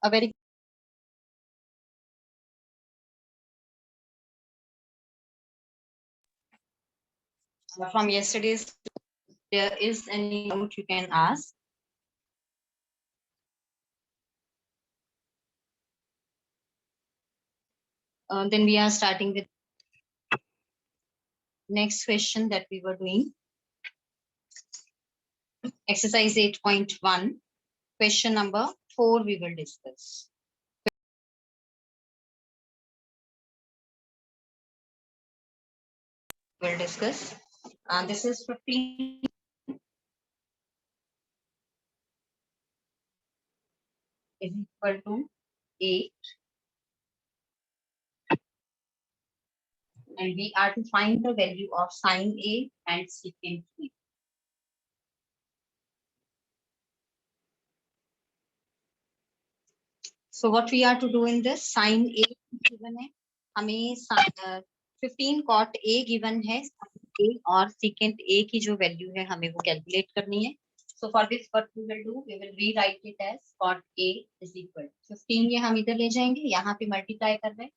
a very from yesterday's. There is any doubt you can ask. Then we are starting with next question that we were doing. Exercise 8.1. Question number 4 we will discuss. We'll discuss. This is 15 is equal to 8, and we are to find the value of sine A and secant A. So what we are to do in this, sine A given है, हमें 15 cot A given है, A और secant A की जो value है हमें वो calculate करनी है. So for this what we will do, we will rewrite it as cot A is equal to 15. ये हम इधर ले जाएंगे, यहाँ पे multiply कर रहे हैं.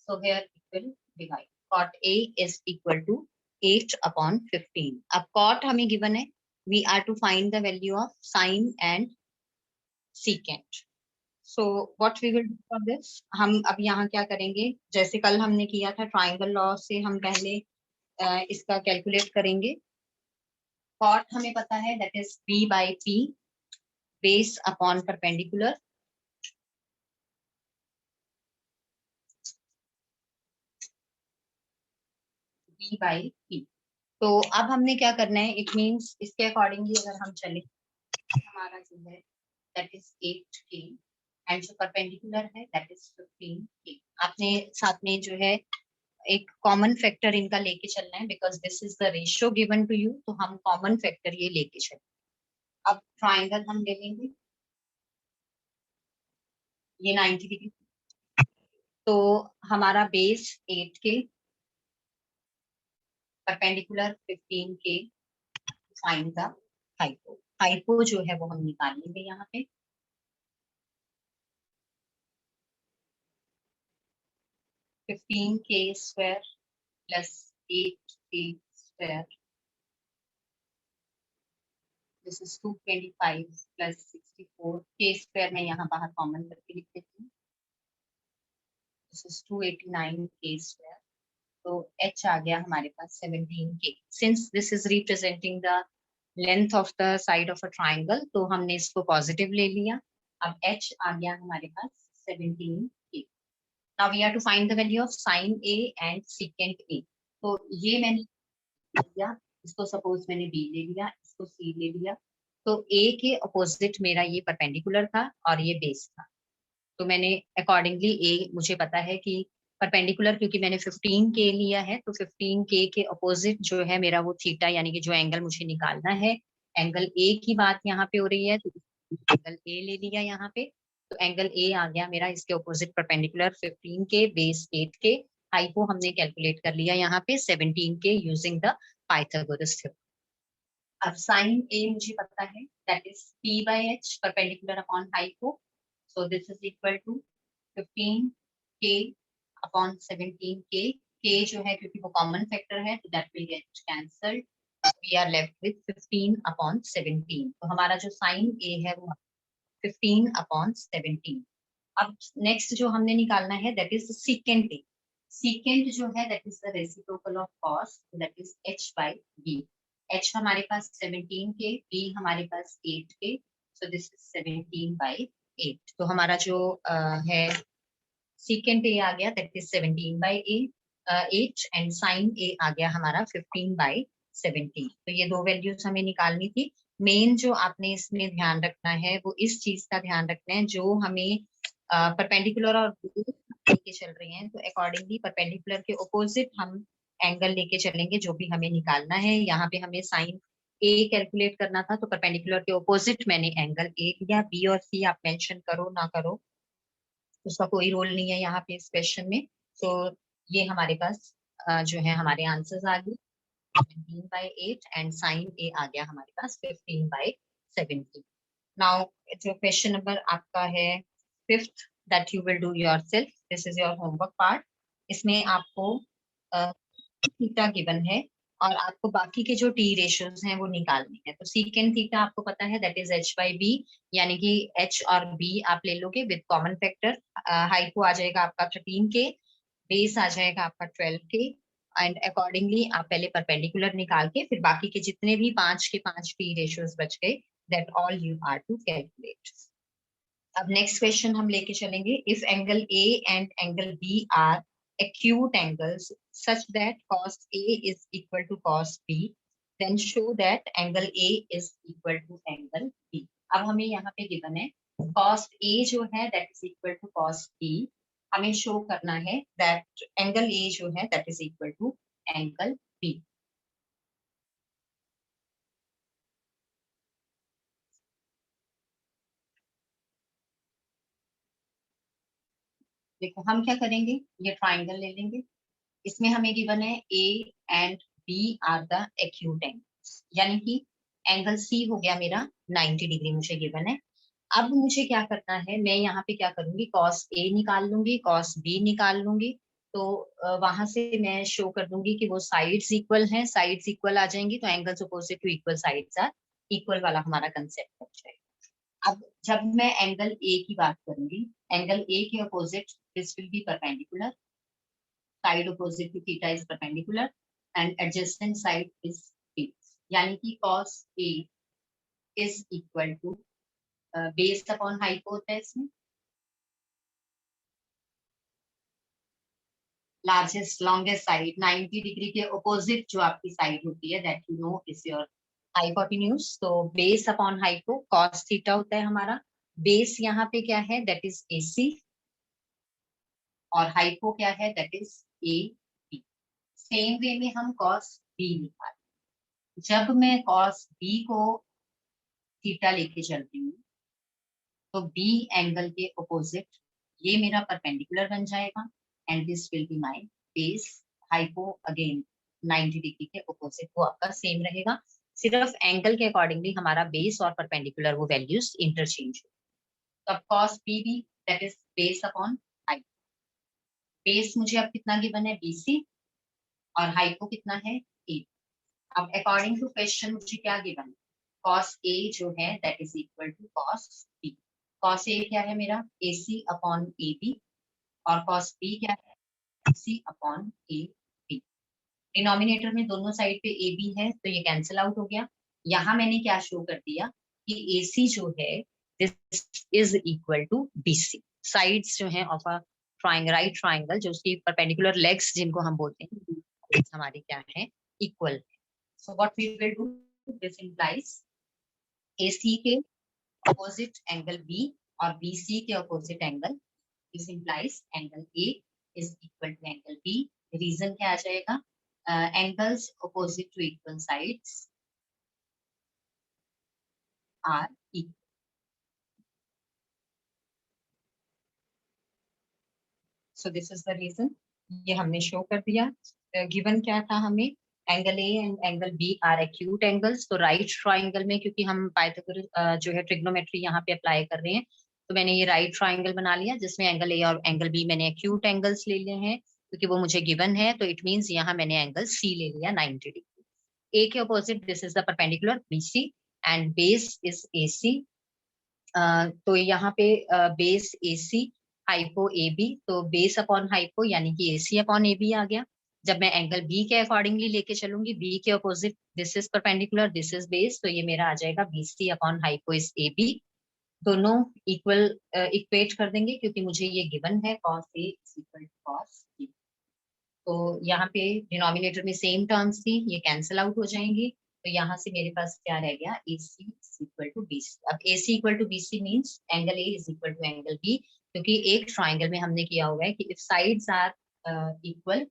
So here it will divide. Cot A is equal to 8 upon 15. अब cot हमें given है, we are to find the value of sine and secant. So what we will do for this, हम अब यहाँ क्या करेंगे, जैसे कल हमने किया था ट्राइंगल लॉ से हम पहले इसका कैलकुलेट करेंगे. कॉट हमें पता है that is b by p base upon perpendicular. b by p. तो अब हमने क्या करना है, इट मींस इसके अकॉर्डिंगली अगर हम चले, हमारा जो है दैट इज 8k एंड जो परपेंडिकुलर है दैट इज 15k. आपने साथ में जो है एक कॉमन फैक्टर इनका लेके चलना है, because this is the ratio given to you, तो हम कॉमन फैक्टर ये लेके चलें. अब ट्राइंगल हम ले लेंगे, ये 90 डिग्री, तो हमारा base 8k, perpendicular 15k, find the hypo. Hypo जो है वो हम निकाल लेंगे यहाँ पे. k square plus 8k square, this is 225 plus 64. k square में यहाँ बाहर कॉमन करके लिख देती हूँ. This is 289k square. तो h आ गया हमारे पास 17k. Since this is representing the length of the side of a triangle, तो हमने इसको पॉजिटिव ले लिया. अब h आ गया हमारे पास 17k. Now we are to find the value of sine a and secant a. तो ये मैंने लिया, इसको सपोज मैंने b ले लिया, इसको c ले लिया. तो a के अपोजिट मेरा ये परपेंडिकुलर था और ये बेस था. तो मैंने अकॉर्डिंगली a मुझे पता है कि परपेंडिकुलर, क्योंकि मैंने 15k लिया है, तो 15k के अपोजिट जो है मेरा वो थीटा, यानी कि जो एंगल मुझे निकालना है, एंगल ए की बात यहाँ पे हो रही है, तो एंगल ए ले लिया यहाँ पे. तो एंगल ए आ गया मेरा, इसके opposite perpendicular 15k base 8k. Hypo हमने कैलकुलेट कर लिया यहाँ पे 17k using the Pythagoras theorem. अब साइन ए मुझे पता है that is p by h perpendicular upon hypo. So this is equal to 15k upon 17k. k जो है क्योंकि वो कॉमन फैक्टर है, तो that will get cancelled. We are left with 15 upon 17. तो हमारा जो साइन a है वो 15 upon 17. अब नेक्स्ट जो हमने निकालना है that is secant a. Secant जो है that is the reciprocal of cos, that is h by b. h हमारे पास 17k, b हमारे पास 8k. So this is 17 by 8. तो हमारा जो है सेकेंट a आ गया that is 17 by 8 and sine a आ गया हमारा 15 by 17. तो ये दो वैल्यूज हमें निकालनी थी. मेन जो आपने इसमें ध्यान रखना है वो इस चीज का ध्यान रखना है, जो हमें परपेंडिकुलर और लेके चल रही हैं, तो अकॉर्डिंगली परपेंडिकुलर के ऑपोजिट हम एंगल लेके चलेंगे जो भी हमें निकालना है. यहाँ पे हमें साइन ए कैलकुलेट करना था, तो परपेंडिकुलर के ऑपोजिट मैंने एंगल ए लिया. बी और सी आप मेंशन करो ना करो, उसका कोई रोल नहीं है यहाँ पे इस क्वेश्चन में. तो ये हमारे पास जो है हमारे आंसर्स आ गए 17 by 8 एंड साइन ए आ गया हमारे पास 15 by 17. नाउ जो क्वेश्चन नंबर आपका है fifth that you will do yourself, this is your homework part. इसमें आपको थीटा गिवन है और आपको बाकी के जो टी रेशियोज हैं वो निकालने हैं। तो सीकेंड थीटा आपको पता है that is H by B, यानी कि एच और बी आप ले लोगे विद कॉमन फैक्टर। हाइपो आ जाएगा आपका 13 के, बेस आ जाएगा आपका 12 के, एंड अकॉर्डिंगली आप पहले परपेंडिकुलर निकाल के फिर बाकी के जितने भी 5 के 5 टी रेशियोज बच गए, that all you are to calculate. अब नेक्स्ट क्वेश्चन हम लेके चलेंगे। If angle A and angle B are acute angles such that cos A is equal to cos B, then show that angle A is equal to angle B. अब हमें यहाँ पे given है cos A जो है that is equal to cos B, हमें show करना है that angle A जो है that is equal to angle B. देखो हम क्या करेंगे, ये ट्राइंगल ले लेंगे, इसमें हमें गिवन है A and B are the acute angles, यानी कि एंगल सी हो गया मेरा 90 डिग्री मुझे गिवन है। अब मुझे क्या करना है, मैं यहाँ पे क्या करूंगी, कॉस ए निकाल लूंगी, कॉस बी निकाल लूंगी। तो वहां से मैं शो कर दूंगी कि वो साइड्स इक्वल हैं, साइड्स इक्वल आ जाएंगी तो angles opposite to equal sides are equal वाला हमारा कंसेप्ट बन जाएगा। अब जब मैं एंगल ए की बात करूंगी, एंगल ए के opposite this will be perpendicular, side opposite to theta is perpendicular and adjacent side is B, यानी कि cos A is equal to based upon hypo होता है इसमें लार्जेस्ट लॉन्गेस्ट साइड 90 डिग्री के अपोजिट जो आपकी side होती है that you know is your hypotenuse. तो base upon hypo cos theta होता है हमारा, बेस यहाँ पे क्या है दैट इज AC और हाइपो क्या है that is AB। Same way में हम cos B निकाल, जब मैं cos B को थीटा लेके चलती हूँ तो B एंगल के अपोजिट ये मेरा परपेंडिकुलर बन जाएगा and this will be my base. Hypo again 90 degree के अपोजिट वो आपका सेम रहेगा, सिर्फ एंगल के अकॉर्डिंगली हमारा बेस और परपेंडिकुलर वो वैल्यूज इंटरचेंज हो। तो अब cos BB that is base upon hypo, base मुझे अब कितना गिवन है BC और हाइपो कितना है A। अब अकॉर्डिंग टू क्वेश्चन मुझे क्या गिवन है, cos A जो है that is equal to cos B। cos A क्या है मेरा AC अपॉन AB और cos B क्या है AC अपॉन AB। डिनोमिनेटर में दोनों साइड पे AB है तो ये कैंसिल आउट हो गया। यहाँ मैंने क्या शो कर दिया कि AC जो है this is equal to BC, sides जो है of a triangle, right triangle जो उसकी परपेंडिकुलर लेग्स जिनको हम बोलते हैं हमारी क्या है equal. So what we will do, this implies AC के opposite angle B और BC के opposite angle, this implies angle A is equal to angle B। Reason क्या आ जाएगा, angles opposite to equal sides are equal। So this is the reason, ये हमने show कर दिया। Given क्या था हमें, angle A and angle B are acute angles. तो राइट ट्राइंगल में क्योंकि हम पाइथागोरस जो है ट्रिग्नोमेट्री यहाँ पे अप्लाई कर रहे हैं तो मैंने ये राइट ट्राइंगल बना लिया जिसमें एंगल ए और एंगल बी मैंने एक्यूट एंगल्स ले लिए हैं क्योंकि वो मुझे गिवन है। तो इट मीन्स यहाँ मैंने एंगल सी ले लिया 90 डिग्री। ए के opposite this is the perpendicular BC and base is AC। तो यहाँ पे बेस AC हाइपो AB, तो बेस अपॉन हाइपो यानी कि AC अपॉन AB आ गया। जब मैं एंगल B के अकॉर्डिंगली लेके चलूंगी, B के opposite this is perpendicular this is base, तो ये मेरा आ जाएगा BC upon hypo is AB। दोनों इक्वल इक्वेट कर देंगे क्योंकि मुझे ये गिवन है cos A is equal to cos B। तो यहाँ पे डिनोमिनेटर में सेम टर्म्स थी, ये कैंसिल आउट हो जाएंगी। तो यहाँ से मेरे पास क्या रह गया, AC is equal to BC। अब AC equal to BC means angle A is equal to angle B, क्योंकि एक ट्राइंगल में हमने किया हुआ है कि इफ साइड्स आर इक्वल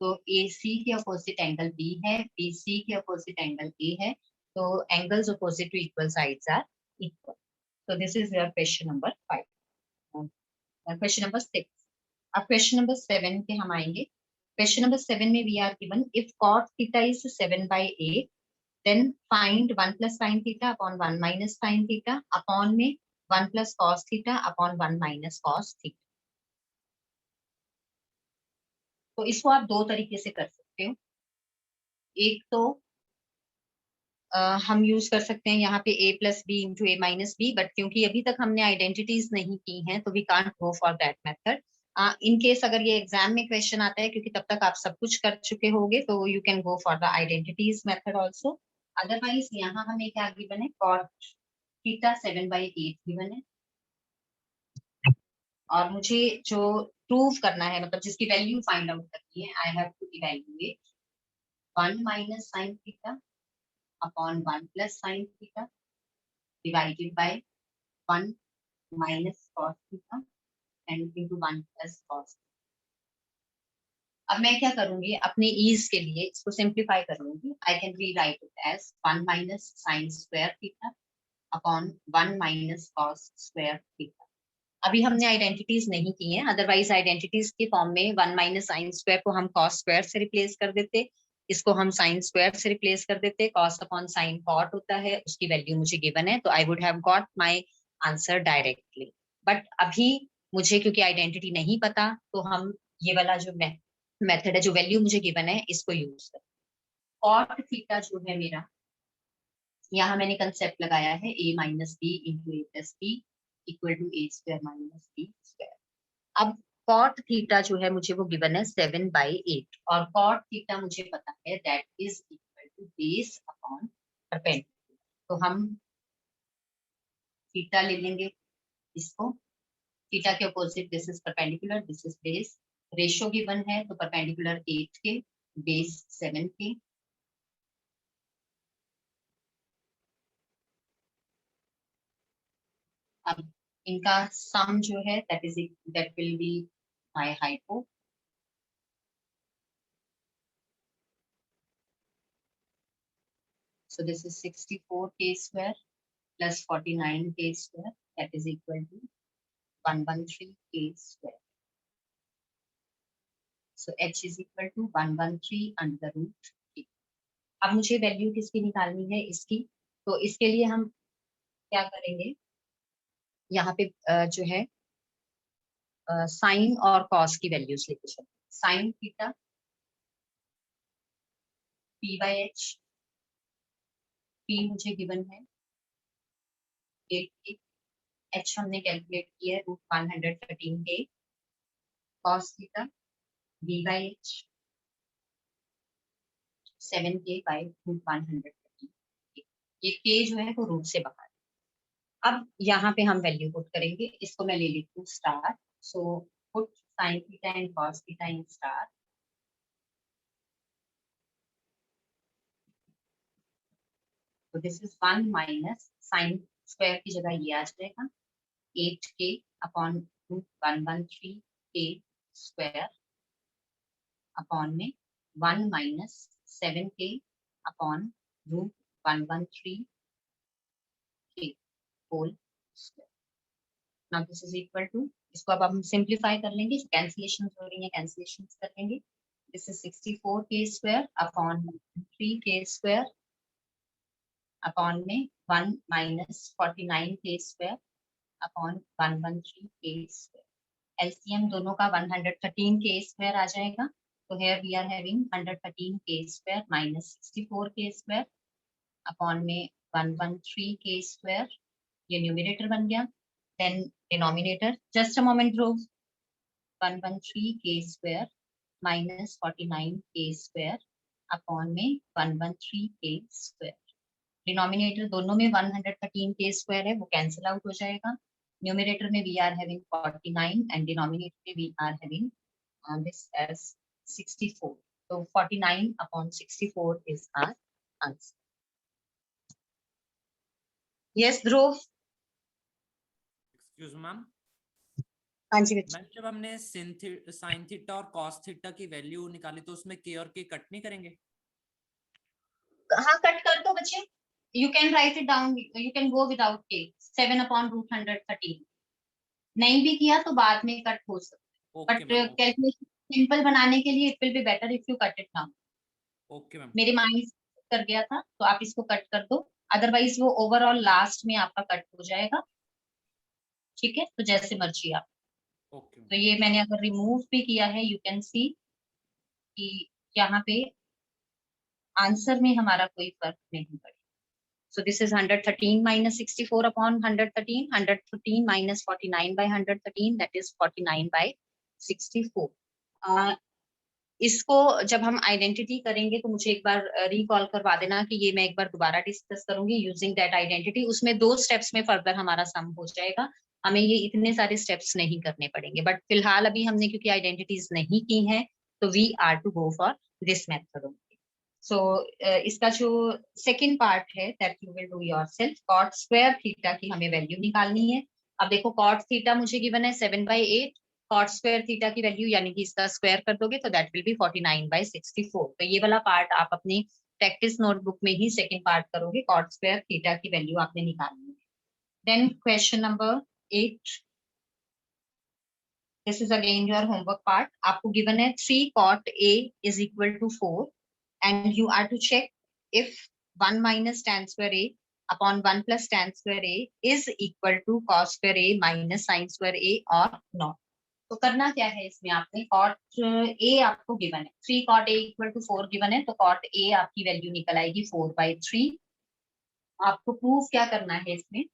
तो AC के अपोजिट एंगल B है, BC के अपोजिट एंगल A है, तो angles opposite to equal sides are equal. So this is your question number 5. Question number 6. अब question number 7 पे हम आएंगे। Question number 7 में we are given if cot theta is 7/8, then find 1 plus sin theta upon 1 minus sin theta upon में 1 plus cos theta upon 1 minus cos theta. तो इसको आप दो तरीके से कर सकते हो। एक तो हम यूज कर सकते हैं यहाँ पे a plus B into A minus B, but क्योंकि अभी तक हमने आइडेंटिटीज नहीं की हैं तो we can't go for that method. In case अगर ये एग्जाम में क्वेश्चन आता है, क्योंकि तब तक आप सब कुछ कर चुके होंगे, तो you can go for the identities method also. Otherwise यहाँ हमें क्या गिवन है, कॉट थीटा 7/8 गिवन है, और मुझे जो प्रूव करना है, मतलब जिसकी वैल्यू फाइंड आउट करनी है, I have to evaluate 1 minus sine theta upon 1 plus sine theta divided by 1 minus cos theta and into 1 plus cos। अब मैं क्या करूंगी, अपने ईज के लिए इसको सिंप्लीफाई करूंगी। I can rewrite it as 1 minus sine square theta upon 1 minus cos square theta. अभी हमने आइडेंटिटीज नहीं की हैं, अदरवाइज आइडेंटिटीज के फॉर्म में 1 माइनस साइन स्क्वायर को हम कॉस स्क्वायर से रिप्लेस कर देते, इसको हम साइन स्क्वायर से रिप्लेस कर देते। कॉस अपॉन साइन कॉट होता है, उसकी वैल्यू मुझे गिवन है, तो I would have got my answer directly. But अभी मुझे क्योंकि आइडेंटिटी नहीं पता, तो हम ये वाला जो मेथड है, जो वैल्यू मुझे गिवन है, इसको यूज करें। कॉट थीटा जो है मेरा, यहाँ मैंने कंसेप्ट लगाया है a minus B into A plus B equal to A square minus B square. अब कॉट थीटा जो है मुझे वो गिवन है 7/8, और कॉट थीटा मुझे पता है that is equal to base upon perpendicular. तो हम थीटा ले लेंगे, इसको थीटा के opposite, this is perpendicular, this is base. Ratio given है तो परपेंडिकुलर 8 के, बेस 7 के। अब इनका सम जो है that will be my hypo. So this is 64k square plus 49k square, that is equal to 113k square. So h is equal to 113 under the root 3. अब मुझे वैल्यू किसकी निकालनी है, इसकी। तो इसके लिए हम क्या करेंगे, यहाँ पे जो है साइन और कॉस की वैल्यूज लेके चलते। साइन थीटा p/h, p मुझे गिवन है 8k, h हमने कैलकुलेट किया है √113k, cos theta b/h 7k by √113। ये k जो है वो रूट से बाहर। अब यहाँ पे हम वैल्यू पुट करेंगे, इसको मैं ले लेती हूँ star. So put sine theta and cos theta in star. तो this is 1 minus sine square की जगह ये आ जाएगा 8k upon √113k square upon में 1 माइनस 7k अपॉन √113k whole square. Now this is equal to, इसको अब हम सिंप्लीफाई कर लेंगे, कैंसिलेशन हो रही है, कैंसिलेशन कर लेंगे। This is 64k square upon 3k square upon में 1 minus 49k square upon 113k square. LCM दोनों का 113k स्क्वायर आ जाएगा। तो here we are having 113k square minus 64k square upon में 113k स्क्वायर, ये न्यूमरेटर बन गया। Then denominator, just a moment Dhruv, 113k square minus 49k square upon में 113k स्क्वायर। डिनोमिनेटर दोनों में 113k स्क्वायर है, वो कैंसिल आउट हो जाएगा। न्यूमरेटर में we are having 49 and denominator में we are having this as 64। तो 49 upon 64 is our answer. Yes Dhruv. Excuse ma'am, हाँ जी बच्चे। मैम जब हमने साइन थीटा और कॉस थीटा की वैल्यू निकाली तो उसमें के और के कट नहीं करेंगे? हाँ कट कर दो बच्चे, you can write it down, you can go without के। 7 अपॉन √113 नहीं भी किया तो बाद में कट हो सकता है, okay but ma'am, calculation simple बनाने के लिए it will be better if you cut it down. Okay ma'am. मेरे माइंड कर गया था तो आप इसको कट कर दो, अदरवाइज वो ओवरऑल लास्ट में आपका कट हो जाएगा। ठीक है, तो जैसे मर्जी आप। ओके तो ये मैंने अगर रिमूव भी किया है, यू कैन सी कि यहाँ पे आंसर में हमारा कोई फर्क नहीं पड़ेगा। So this is 113 minus 64 upon 113. 113 minus 49 by 113, that is 49 by 64. इसको जब हम आइडेंटिटी करेंगे तो मुझे एक बार रिकॉल करवा देना कि ये मैं एक बार दोबारा डिस्कस करूंगी यूजिंग दैट आइडेंटिटी। उसमें 2 स्टेप्स में फर्दर हमारा सम हो जाएगा, हमें ये इतने सारे स्टेप्स नहीं करने पड़ेंगे। बट फिलहाल अभी हमने क्योंकि आइडेंटिटीज नहीं की हैं, तो we are to go for this method. So इसका जो सेकेंड पार्ट है that you will do yourself, cot square theta की हमें वैल्यू निकालनी है। अब देखो कॉट थीटा मुझे गिवन है 7/8, कॉट स्क्वायर थीटा की वैल्यू यानी कि इसका स्क्वायर कर दोगे तो दैट विल बी 49/64। तो ये वाला पार्ट आप अपनी प्रैक्टिस नोटबुक में ही सेकेंड पार्ट करोगे, कॉट स्क्वायर थीटा की वैल्यू आपने निकालनी है। Then question number 8, this is again your homework part. आपको गिवन है 3 cot A is equal to 4 and you are to check if 1 minus tan square A upon 1 plus tan square A is equal to cos square A minus sin square A or not। तो करना क्या है इसमें, आपने cot A आपको given है 3 cot A equal to 4 given है, तो cot A आपकी वैल्यू निकल आएगी 4/3। आपको प्रूफ क्या करना है इसमें,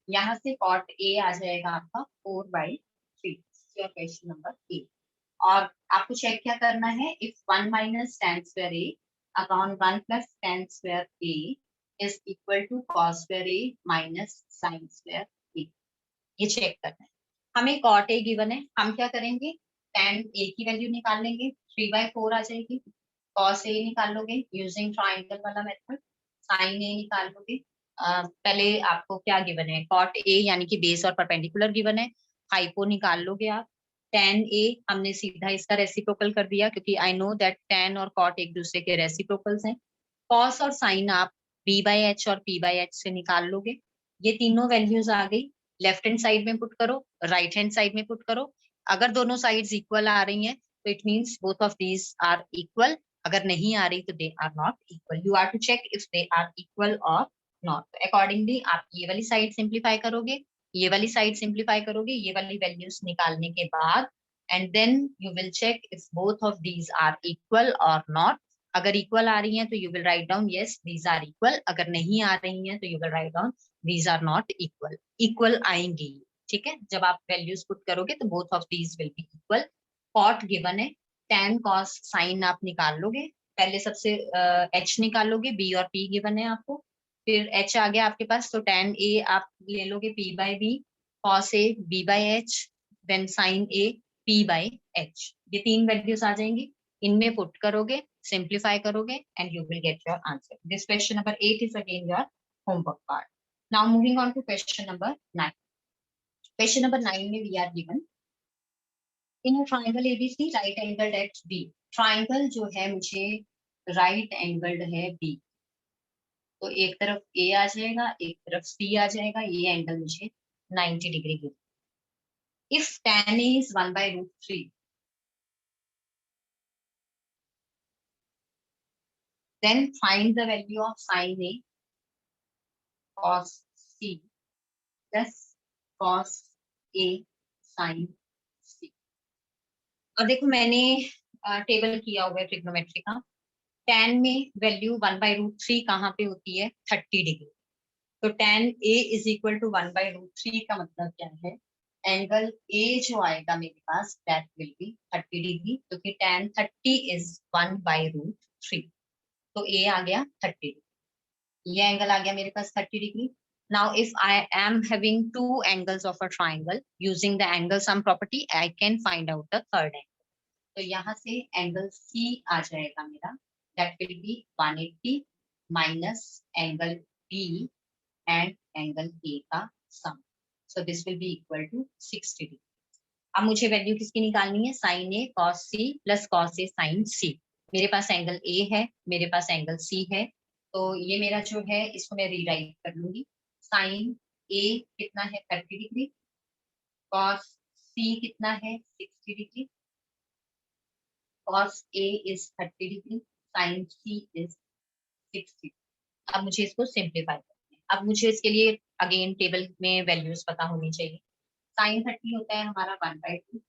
यहाँ से cot A आ जाएगा आपका 4/3। Question number 8। और आपको चेक क्या करना है, if 1 minus tan square A upon 1 plus tan square A is equal to cos square A minus sin square A, ये चेक करना है। हमें cot A गिवन है, हम क्या करेंगे, tan A की वैल्यू निकाल लेंगे, 3/4 आ जाएगी। cos A निकाल लोगे यूजिंग ट्राइंगल वाला मेथड, sin A निकाल लोगे। पहले आपको क्या गिवन है, cot A यानी कि बेस और परपेंडिकुलर गिवन है, हाइपो निकाल लोगे आप। tan A हमने सीधा इसका रेसिप्रोकल कर दिया क्योंकि आई नो दैट tan और cot एक दूसरे के रेसिप्रोकल्स हैं। cos और sin आप b/h और p/h से निकाल लोगे। ये तीनों वैल्यूज आ गई, लेफ्ट हैंड साइड में पुट करो, राइट हैंड साइड में पुट करो। अगर दोनों साइड्स इक्वल आ रही हैं तो it means both of these are equal, अगर नहीं आ रही तो they are not equal. You are to check if they are equal और नॉट। अकॉर्डिंगली आप ये वाली साइड सिंप्लीफाई करोगे, ये वाली साइड सिंप्लीफाई करोगे, ये वाली वैल्यूज निकालने के बाद and then you will check if both of these are equal और नॉट। अगर इक्वल आ रही हैं तो you will write down yes these are equal, अगर नहीं आ रही हैं तो you will write down these are not equal. Equal आएंगी, ठीक है, जब आप वैल्यूज पुट करोगे तो both of these will be equal. Cot given है, tan cos sin आप निकाल लोगे, पहले सबसे h निकालोगे, b और p गिवन है आपको, फिर h आ गया आपके पास तो tan a आप ले लोगे p/b, cos a b/h, then sin a p/h। ये 3 वैल्यूज आ जाएंगी, इनमें पुट करोगे, सिंप्लीफाई करोगे and you will get your answer. This question number 8 is again your homework part. Now moving on to question number 9। Question number 9 में we are given in triangle ABC right angled at B. Triangle जो है मुझे right angled है B, तो एक तरफ ए आ जाएगा, एक तरफ सी आ जाएगा, ये एंगल मुझे 90 degree given. If tan A is 1/√3, then find the value of sin A cos C plus cos A sin C। अब देखो मैंने टेबल किया हुआ है ट्रिग्नोमेट्री का। tan में वैल्यू 1/√3 कहाँ पे होती है, 30 डिग्री। तो tan A is equal to 1/√3 का मतलब क्या है, एंगल A जो आएगा मेरे पास दैट विल बी 30 डिग्री, क्योंकि tan 30 इज 1/√3। तो A आ गया 30 डिग्री, ये एंगल आ गया मेरे पास 30 degree. Now if I am having 2 angles of a triangle using the angle sum property, I can find out the third angle. तो यहाँ से एंगल C आ जाएगा मेरा, that will be 180 minus angle B and angle A का sum, so this will be equal to 60 degree. अब मुझे value किसकी निकालनी है, sine A cos C plus cos A sin C। मेरे पास एंगल A है, मेरे पास एंगल C है, तो ये मेरा जो है इसको मैं रीराइट कर लूंगी। साइन A कितना है 30 डिग्री, cos C कितना है 60 degree, cos A is 30 degree, sin C is 60। अब मुझे इसको सिंप्लीफाई करना है। अब मुझे इसके लिए अगेन टेबल में वैल्यूज पता होनी चाहिए। साइन 30 होता है हमारा 1/2,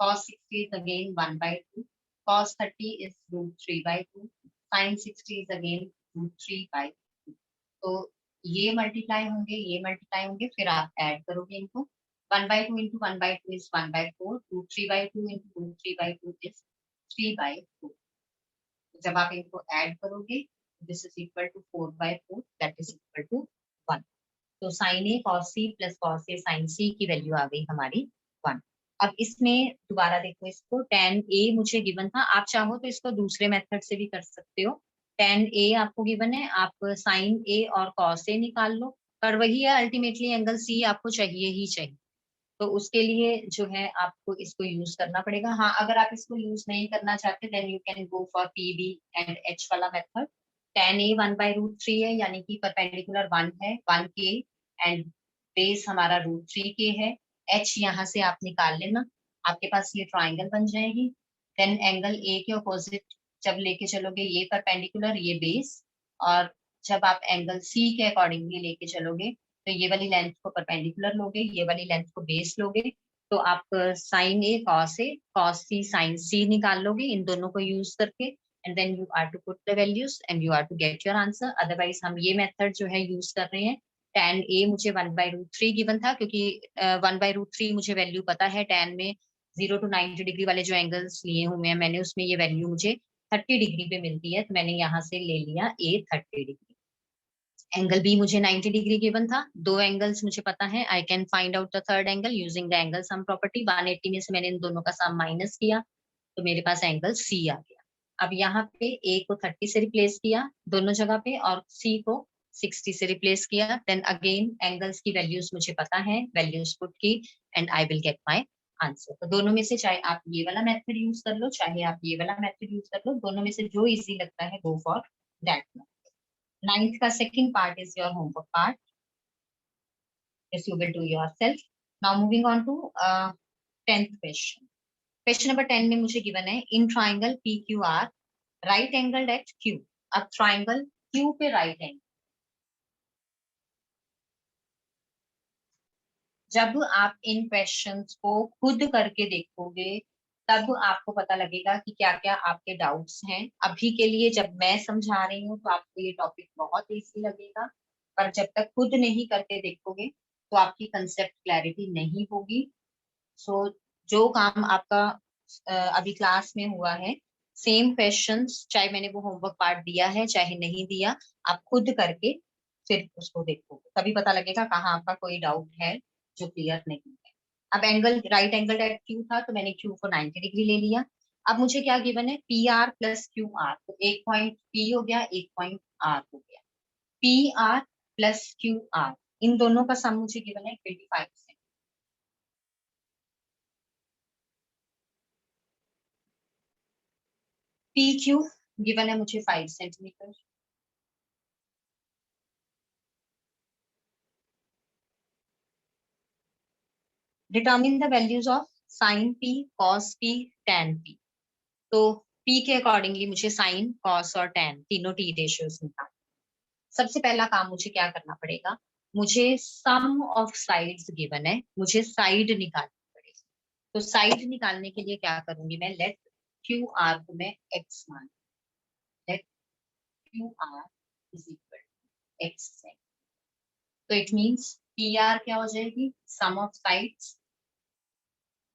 cos 60 is again 1/2, cos 30 is √3/2, sin 60 is again √3/2। तो ये मल्टीप्लाई होंगे, फिर आप ऐड करोगे इनको। 1/2 इंटू 1/2 इज 1/4, √3/2 इंटू √3/2 इज 3/4। जब आप इनको ऐड करोगे, this is equal to 4/4, that is equal to 1। तो sine A cos C plus cos A sine C की वैल्यू आ गई हमारी 1। अब इसमें दोबारा देखो, इसको tan ए मुझे गिवन था, आप चाहो तो इसको दूसरे मेथड से भी कर सकते हो। tan ए आपको गिवन है, आप साइन ए और कॉस ए निकाल लो, पर वही है अल्टीमेटली एंगल सी आपको चाहिए ही चाहिए। तो उसके लिए जो है आपको इसको यूज करना पड़ेगा। हाँ, अगर आप इसको यूज नहीं करना चाहते then you can go for P B and H वाला मेथड। tan ए 1/√3 है, यानी कि परपेंडिकुलर 1 है, 1k एंड बेस हमारा √3k है। h यहाँ से आप निकाल लेना, आपके पास ये ट्राइंगल बन जाएगी। देन एंगल ए के अपोजिट जब लेके चलोगे, ये परपेंडिकुलर ये बेस, और जब आप एंगल सी के अकॉर्डिंगली लेके चलोगे तो ये वाली लेंथ को परपेंडिकुलर लोगे, ये वाली लेंथ को बेस लोगे, तो आप sine A cos C sine C निकाल लोगे इन दोनों को यूज करके। And then you are to put the values and you are to get your answer. Otherwise हम ये मेथड जो है यूज कर रहे हैं। tan ए मुझे 1/√3 गिवन था, क्योंकि 1/√3 मुझे वैल्यू पता है। tan में 0 to 90 डिग्री वाले जो एंगल्स लिए हुए हैं मैंने, उसमें ये वैल्यू मुझे 30 डिग्री पे मिलती है, तो मैंने यहाँ से ले लिया ए 30 डिग्री। एंगल बी मुझे 90 डिग्री गिवन था, दो एंगल्स मुझे पता है, आई can find out the third angle using the angle sum property. 180 में से मैंने इन दोनों का सम माइनस किया, तो मेरे पास एंगल सी आ गया। अब यहाँ पे ए को 30 से रिप्लेस किया दोनों जगह पे, और सी को 60 से रिप्लेस किया। देन अगेन एंगल्स की वैल्यूज मुझे पता है, वैल्यूज पुट की, and I will get my answer. तो दोनों में से चाहे आप ये वाला मेथड यूज कर लो, चाहे आप ये वाला मेथड यूज कर लो, दोनों में से जो इजी लगता है गो फॉर दैट। Ninth का second part is your homework part. This you will do yourself. Now moving on to 10th question. Question number 10 में मुझे given है in triangle PQR right angled at Q. अब triangle Q पे right angle, जब आप इन questions को खुद करके देखोगे तब आपको पता लगेगा कि क्या क्या आपके डाउट्स हैं। अभी के लिए जब मैं समझा रही हूँ तो आपको ये टॉपिक बहुत इजी लगेगा, पर जब तक खुद नहीं करके देखोगे तो आपकी कंसेप्ट क्लैरिटी नहीं होगी। सो जो काम आपका अभी क्लास में हुआ है, सेम क्वेश्चंस, चाहे मैंने वो होमवर्क पार्ट दिया है चाहे नहीं दिया, आप खुद करके फिर उसको देखोगे, तभी पता लगेगा कहाँ आपका कोई डाउट है जो क्लियर नहीं है। अब angle right angle at Q था, तो मैंने क्यू को 90 डिग्री ले लिया। अब मुझे क्या गिवन है, P R plus Q are, तो एक पॉइंट पी हो गया, एक पॉइंट आर हो गया। P R plus Q R, इन दोनों का सम मुझे गिवन है 25 से। पी क्यू गिवन है मुझे 5 centimetre. Determine the values of sine P, cos P, tan P. तो पी के अकॉर्डिंगली मुझे साइन, कॉस और टैन तीनों टी रेशियोज निकालना। सबसे पहला काम मुझे क्या करना पड़ेगा, मुझे सम ऑफ साइड्स गिवन है, मुझे साइड निकालनी पड़ेगी। तो साइड निकालने के लिए क्या करूंगी मैं, लेट क्यू आर को मैं एक्स मान, let Q R is equal x. तो इट मीन्स पी आर क्या हो जाएगी, sum of sides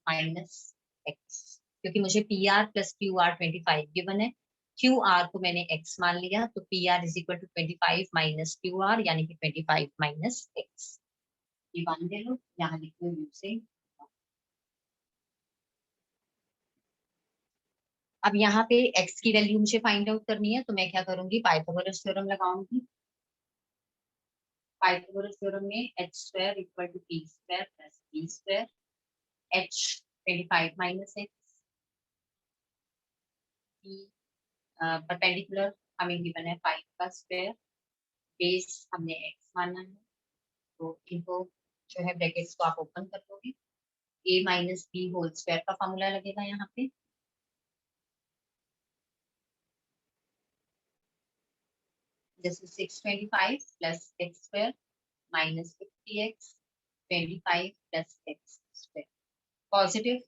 minus x, क्योंकि मुझे P R plus Q R 25 given है। क्यू आर को मैंने एक्स मान लिया, तो P R is equal to 25 minus Q R, यानी कि 25 माइनस एक्स। ये मान दे लो, यहाँ लिख लो यू से। अब यहाँ पे x की वैल्यू मुझे फाइंड आउट करनी है, तो मैं क्या करूंगी, पाइथागोरस थ्योरम लगाऊंगी। पाइथागोरस थ्योरम में h square equal to p square plus b square, h 25 minus X, p perpendicular हमें गिवन है 5 का स्क्वायर, बेस हमने x माना है, तो इनको जो है ब्रैकेट्स को आप ओपन कर दोगे, a minus B whole square का फॉर्मूला लगेगा यहाँ पे। This is 625 plus X square minus 50x 25 plus x square. Positive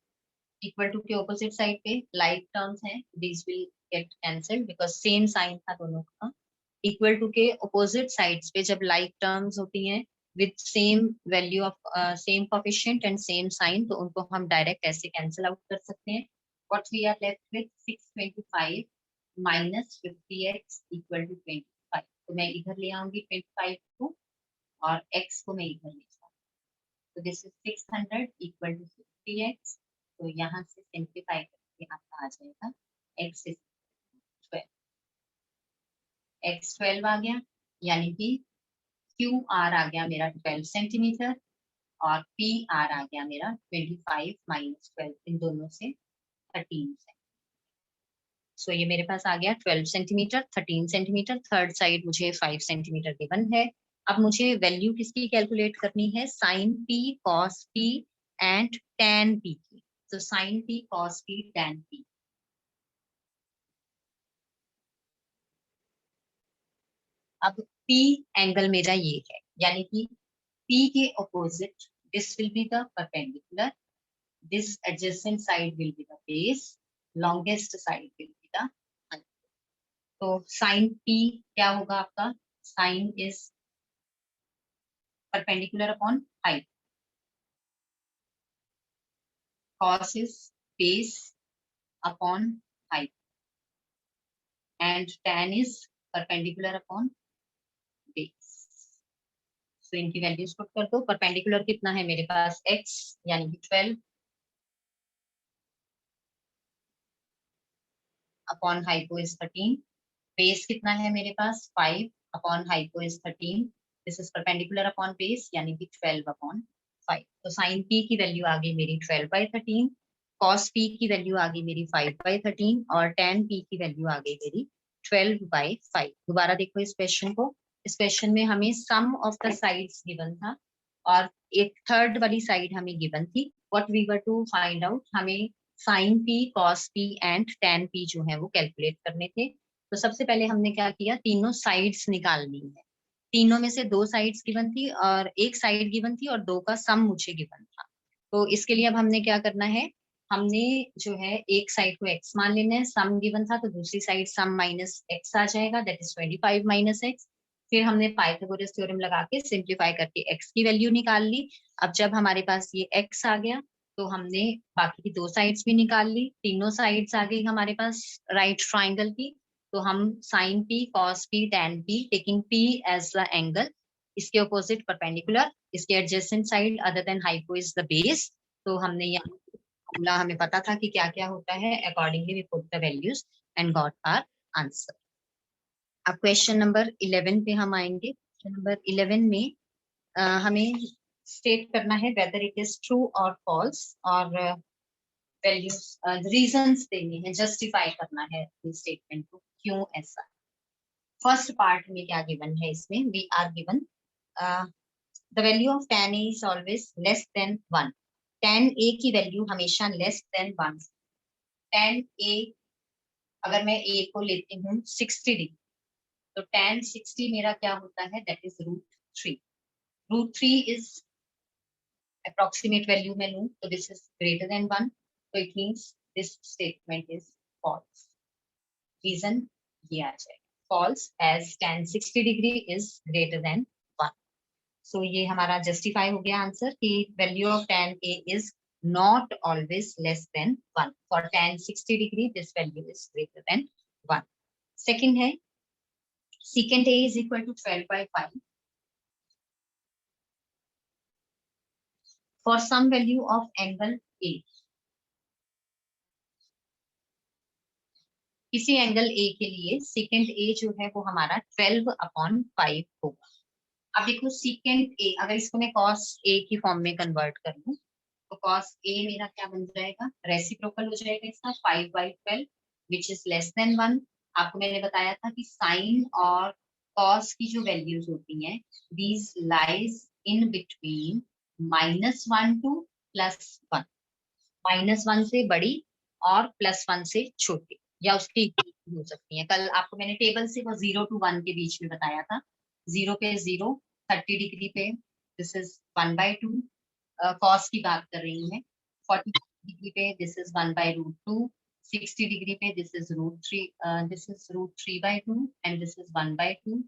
equal to के opposite side पे like terms हैं, these will get cancelled because same sign था दोनों का. Equal to के opposite sides पे जब like terms होती हैं with same value of same coefficient and same sign, तो उनको हम direct ऐसे cancel out कर सकते हैं. What we are left with 625 minus 50x equal to 25. तो मैं इधर ले आऊंगी 25 को और x को मैं इधर ले जाऊंगी. तो this is 600 equal to 50x. तो यहाँ से सिंप्लीफाई करके आपका आ जाएगा x इज 12. x 12 आ गया, यानी कि QR आ गया मेरा 12 सेंटीमीटर और PR आ गया मेरा 25 माइनस 12, इन दोनों से 13 से. सो ये मेरे पास आ गया 12 सेंटीमीटर, 13 सेंटीमीटर, थर्ड साइड मुझे 5 सेंटीमीटर गिवन है. अब मुझे वैल्यू किसकी कैलकुलेट करनी है? Sine p, cos p and tan p की. तो sine p, cos p, tan p. अब p एंगल मेरा ये है, यानी कि p के opposite this will be the perpendicular, this adjacent side will be the base, longest side will be the. तो साइन p क्या होगा आपका? Sine is perpendicular upon height. Cos is base upon height. And tan is perpendicular upon base. So इनकी values put कर दो. Perpendicular कितना है मेरे पास? x यानी कि 12 अपॉन हाइपो इज 13. बेस कितना है मेरे पास? 5 upon hypo is 13. This is perpendicular upon base यानी कि 12 अपॉन 5. तो साइन p की वैल्यू आ गई मेरी 12/13, कॉस p की वैल्यू आ गई मेरी 5/13 और tan p की वैल्यू आ गई मेरी 12/5. दोबारा देखो इस क्वेश्चन को. इस क्वेश्चन में हमें sum of the sides given था और एक थर्ड वाली साइड हमें गिवन थी. What we were to find out, हमें sine p, cos p and tan p जो है वो कैलकुलेट करने थे. तो सबसे पहले हमने क्या किया? तीनों साइड्स निकालनी है. तीनों में से 2 साइड्स गिवन थी और एक साइड गिवन थी और 2 का सम मुझे गिवन था. तो इसके लिए अब हमने क्या करना है? हमने जो है एक साइड को x मान लेना है, सम गिवन था तो दूसरी साइड सम माइनस x आ जाएगा, दैट इज 25 माइनस x. फिर हमने पाइथागोरस थ्योरम लगा के सिंप्लीफाई करके x की वैल्यू निकाल ली. अब जब हमारे पास ये x आ गया तो हमने बाकी की 2 साइड्स भी निकाल ली. तीनों साइड्स आ गई हमारे पास राइट ट्राइंगल की. तो हम sine p, cos p, tan p, taking p as the angle, इसके ऑपोजिट परपेंडिकुलर, इसके adjacent side other than hypo is the base. तो हमने यहाँ फॉर्मूला हमें पता था कि क्या क्या होता है. Accordingly we put the values and got our answer. अब क्वेश्चन नंबर 11 पे हम आएंगे. क्वेश्चन नंबर 11 में हमें स्टेट करना है वेदर इट इज ट्रू और फॉल्स और वैल्यूज रीजंस देने हैं, जस्टिफाई करना है स्टेटमेंट को क्यों ऐसा. फर्स्ट पार्ट में क्या गिवन है? इसमें we are given the value of tan a is always less than 1. tan a की वैल्यू हमेशा लेस देन 1. tan a अगर मैं a को लेती हूँ 60 डिग्री तो tan 60 मेरा क्या होता है? That is √3. √3 is approximate value में लूं तो दिस इज ग्रेटर देन 1. तो it means this statement is false. Reason ये आ जाएगा false as tan 60 degree is greater than 1. So ये हमारा जस्टिफाई हो गया आंसर कि value of tan a is not always less than 1. For tan 60 degree this value is greater than 1. Second है secant a is equal to 12/5 for some value of angle a. किसी angle a के लिए secant a जो है वो हमारा 12/5 होगा. अब देखो secant a, अगर इसको मैं cos a की फॉर्म में कन्वर्ट कर लूं तो cos a मेरा क्या बन जाएगा? रेसिप्रोकल हो जाएगा इसका 5/12 विच इज लेस देन 1. आपको मैंने बताया था कि साइन और cos की जो वैल्यूज होती हैं these lies in between -1 to +1. -1 से बड़ी और +1 से छोटी या उसकी इक्वल हो सकती है. कल आपको मैंने टेबल से वो 0 to 1 के बीच में बताया था. 0 पे 0, 30 डिग्री पे दिस इज 1/2, कॉस की बात कर रही हूँ मैं। 40 डिग्री पे दिस इज 1/√2, 60 डिग्री पे this is √3, this is √3/2 and this is 1/2,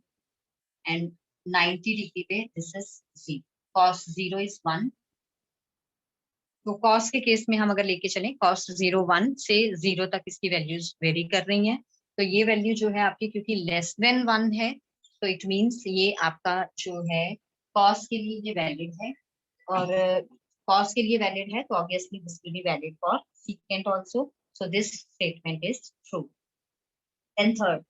and 90 degree पे दिस इज 0, cos 0 is 1। तो कॉस के केस में हम अगर लेके चलें cos 0 1 से 0 तक इसकी वैल्यूज वेरी कर रही हैं, तो ये वैल्यू जो है आपकी क्योंकि लेस देन 1 है, तो इट मींस ये आपका जो है कॉस के लिए ये वैलिड है, और कॉस के लिए वैलिड है तो obviously this will be valid for secant also, so this statement is true. And third,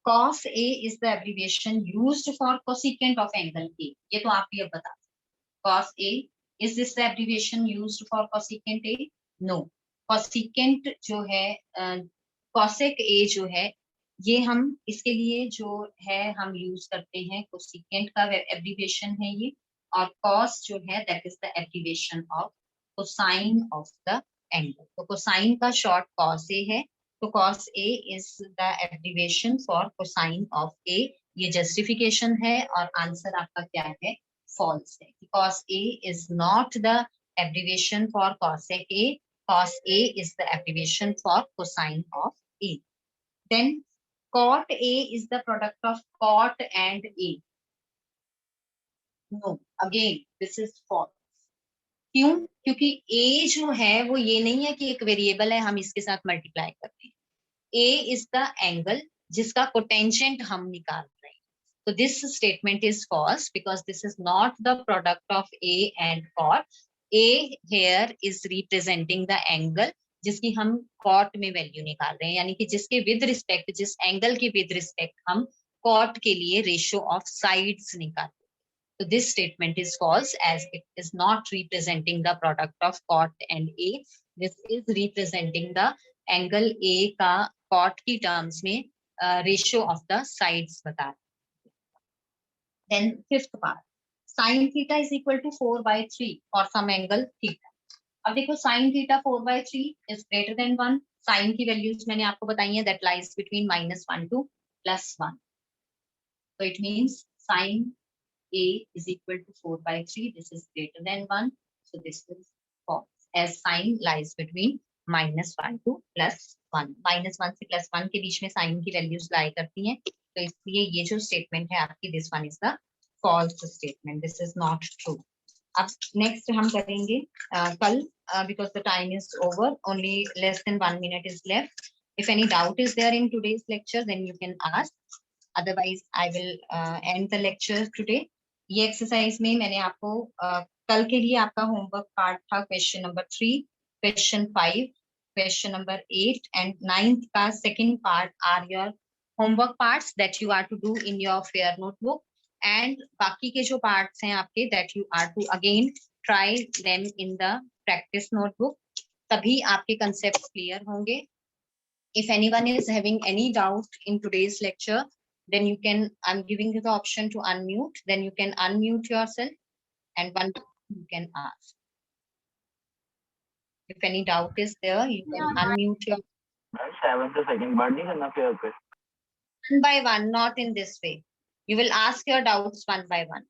cos A is the abbreviation used for cosecant of angle A। ये तो आप भी अब बता, cos A, is this the abbreviation used for cosecant A? No, cosecant जो है cosec A जो है ये हम इसके लिए जो है हम यूज करते हैं cosecant का abbreviation है ये, और cos जो है that is the abbreviation of cosine of the angle। तो cosine का short cos A है, तो cos A is the abbreviation for cosine of A। ये justification है और आंसर आपका क्या है, false है, because A is not the abbreviation for cosec A, cos A is the abbreviation for cosine of A। Then cot A is the product of cot and A। No, again this is false। क्यों? क्योंकि A जो है वो ये नहीं है कि एक वेरिएबल है हम इसके साथ मल्टीप्लाई करते हैं। A is the angle जिसका कोटेंजेंट हम निकाल रहे हैं, so this statement is false because this is not the product of A and cot। A here is representing the angle जिसकी हम cot में वैल्यू निकाल रहे हैं, यानी कि जिसके विद रिस्पेक्ट, जिस एंगल के विद रिस्पेक्ट हम cot के लिए रेशियो ऑफ साइड्स निकाल रहे हैं। So this statement is false as it is not representing the product of cot and A। This is representing the angle A का cot की terms में ratio of the sides बता रहे हैं। Then fifth part, sin theta is equal to 4/3 for some angle theta। अब देखो sin theta 4/3 is greater than 1। sin की values मैंने आपको बताई है, that lies between -1 to +1। So it means sin A is equal to 4/3, this is greater than 1, so this is false as sin lies between -1 to +1। -1 से +1 के बीच में sin की values lie करती हैं, तो इसलिए ये जो statement है आपकी, this one is the false statement, this is not true। अब next हम करेंगे कल, because the time is over, only less than 1 minute is left। If any doubt is there in today's lecture then you can ask, otherwise I will end the lecture today। ये exercise में मैंने आपको कल के लिए आपका homework part था question number 3, question 5, question number 8 and 9 का second part are your homework parts that you are to do in your fair notebook, and बाकी के जो पार्ट्स हैं आपके that you are to again try them in the practice notebook, तभी आपके concept clear होंगे। If anyone is having any doubt in today's lecture, then you can, I'm giving you the option to unmute, then you can unmute yourself and one you can ask. If any doubt is there, you can unmute your 7 to second part नहीं करना फिर पे one by one, not in this way। You will ask your doubts one by one।